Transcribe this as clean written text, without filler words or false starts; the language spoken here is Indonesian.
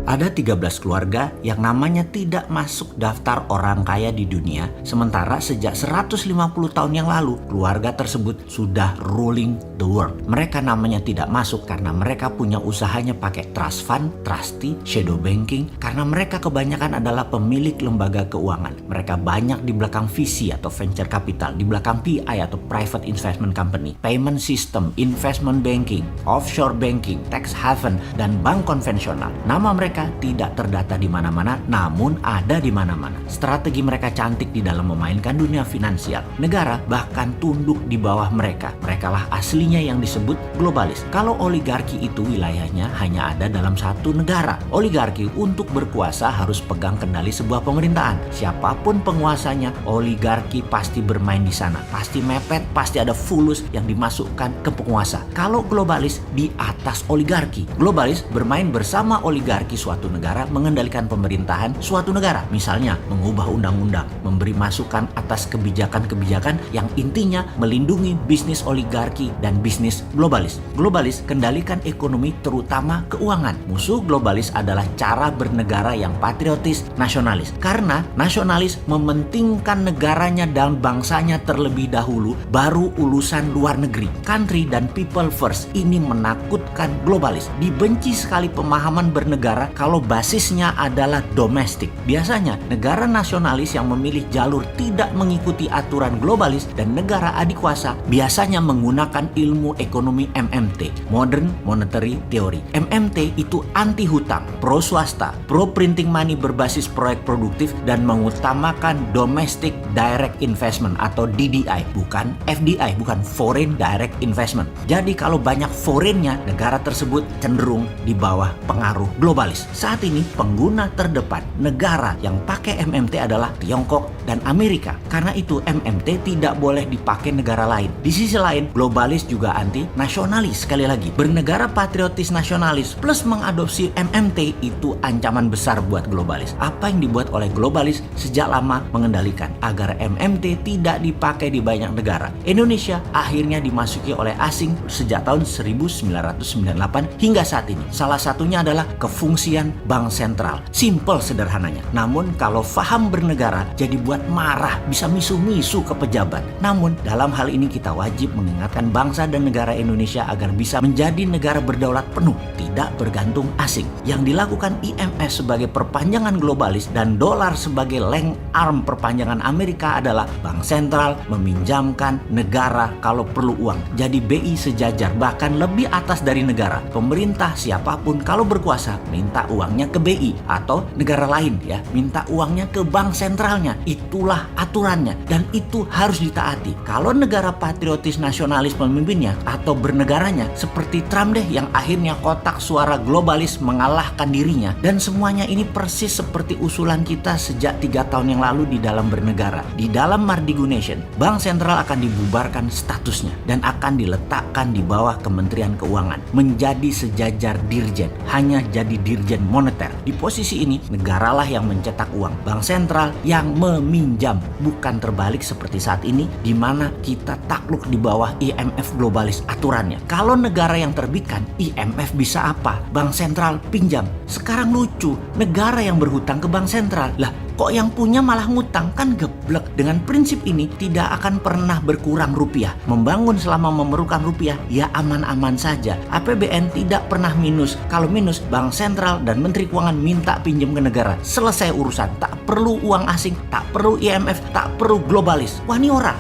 Ada 13 keluarga yang namanya tidak masuk daftar orang kaya di dunia, sementara sejak 150 tahun yang lalu, keluarga tersebut sudah ruling the world. Mereka namanya tidak masuk karena mereka punya usahanya pakai trust fund, trustee, shadow banking, karena mereka kebanyakan adalah pemilik lembaga keuangan. Mereka banyak di belakang VC atau venture capital, di belakang PI atau private investment company, payment system, investment banking, offshore banking, tax haven, dan bank konvensional. Nama mereka tidak terdata di mana-mana, namun ada di mana-mana. Strategi mereka cantik di dalam memainkan dunia finansial. Negara bahkan tunduk di bawah mereka. Merekalah aslinya yang disebut globalis. Kalau oligarki itu wilayahnya hanya ada dalam satu negara. Oligarki untuk berkuasa harus pegang kendali sebuah pemerintahan. Siapapun penguasanya, oligarki pasti bermain di sana. Pasti mepet, pasti ada fulus yang dimasukkan ke penguasa. Kalau globalis di atas oligarki. Globalis bermain bersama oligarki suatu negara, mengendalikan pemerintahan suatu negara. Misalnya, mengubah undang-undang, memberi masukan atas kebijakan-kebijakan yang intinya melindungi bisnis oligarki dan bisnis globalis. Globalis kendalikan ekonomi terutama keuangan. Musuh globalis adalah cara bernegara yang patriotis, nasionalis. Karena nasionalis mementingkan negaranya dan bangsanya terlebih dahulu, baru urusan luar negeri. Country dan people first ini menakutkan globalis. Dibenci sekali pemahaman bernegara kalau basisnya adalah domestik. Biasanya negara nasionalis yang memilih jalur tidak mengikuti aturan globalis dan negara adikuasa biasanya menggunakan ilmu ekonomi MMT, Modern Monetary Theory. MMT itu anti hutang, pro swasta, pro printing money berbasis proyek produktif, dan mengutamakan domestic direct investment atau DDI, bukan FDI, bukan foreign direct investment. Jadi kalau banyak foreignnya, negara tersebut cenderung di bawah pengaruh globalis. Saat ini pengguna terdepan negara yang pakai MMT adalah Tiongkok dan Amerika. Karena itu MMT tidak boleh dipakai negara lain. Di sisi lain, globalis juga anti nasionalis. Sekali lagi, bernegara patriotis nasionalis plus mengadopsi MMT itu ancaman besar buat globalis. Apa yang dibuat oleh globalis sejak lama mengendalikan agar MMT tidak dipakai di banyak negara. Indonesia akhirnya dimasuki oleh asing sejak tahun 1998 hingga saat ini. Salah satunya adalah kefungsian bank sentral. Simple sederhananya. Namun kalau faham bernegara jadi buat marah, bisa misu-misu ke pejabat. Namun dalam hal ini kita wajib mengingatkan bangsa dan negara Indonesia agar bisa menjadi negara berdaulat penuh, tidak bergantung asing. Yang dilakukan IMF sebagai perpanjangan globalis dan dolar sebagai leng arm perpanjangan Amerika adalah bank sentral meminjamkan negara kalau perlu uang. Jadi BI sejajar, bahkan lebih atas dari negara. Pemerintah siapapun kalau berkuasa minta uangnya ke BI atau negara lain ya, minta uangnya ke bank sentralnya. Itulah aturannya dan itu harus ditaati. Kalau negara patriotis nasionalis pemimpinnya atau bernegaranya seperti Trump deh yang akhirnya kotak suara globalis mengalahkan dirinya, dan semuanya ini persis seperti usulan kita sejak 3 tahun yang lalu di dalam bernegara. Di dalam Mardigu Nation, bank sentral akan dibubarkan statusnya dan akan diletakkan di bawah Kementerian Keuangan, menjadi sejajar dirjen, hanya jadi dirjen moneter. Di posisi ini, negaralah yang mencetak uang, bank sentral yang meminjam, bukan terbalik seperti saat ini di mana kita takluk di bawah IMF globalis aturannya. Kalau negara yang terbitkan, IMF bisa apa? Bank sentral pinjam. Sekarang lucu, negara yang berhutang ke bank sentral. Lah, kok yang punya malah ngutang? Kan geblek. Dengan prinsip ini tidak akan pernah berkurang rupiah. Membangun selama memerlukan rupiah ya aman-aman saja. APBN tidak pernah minus. Kalau minus, bank sentral dan menteri keuangan minta pinjam ke negara. Selesai urusan. Tak perlu uang asing, tak perlu IMF, tak perlu globalis. Wah, ini ora.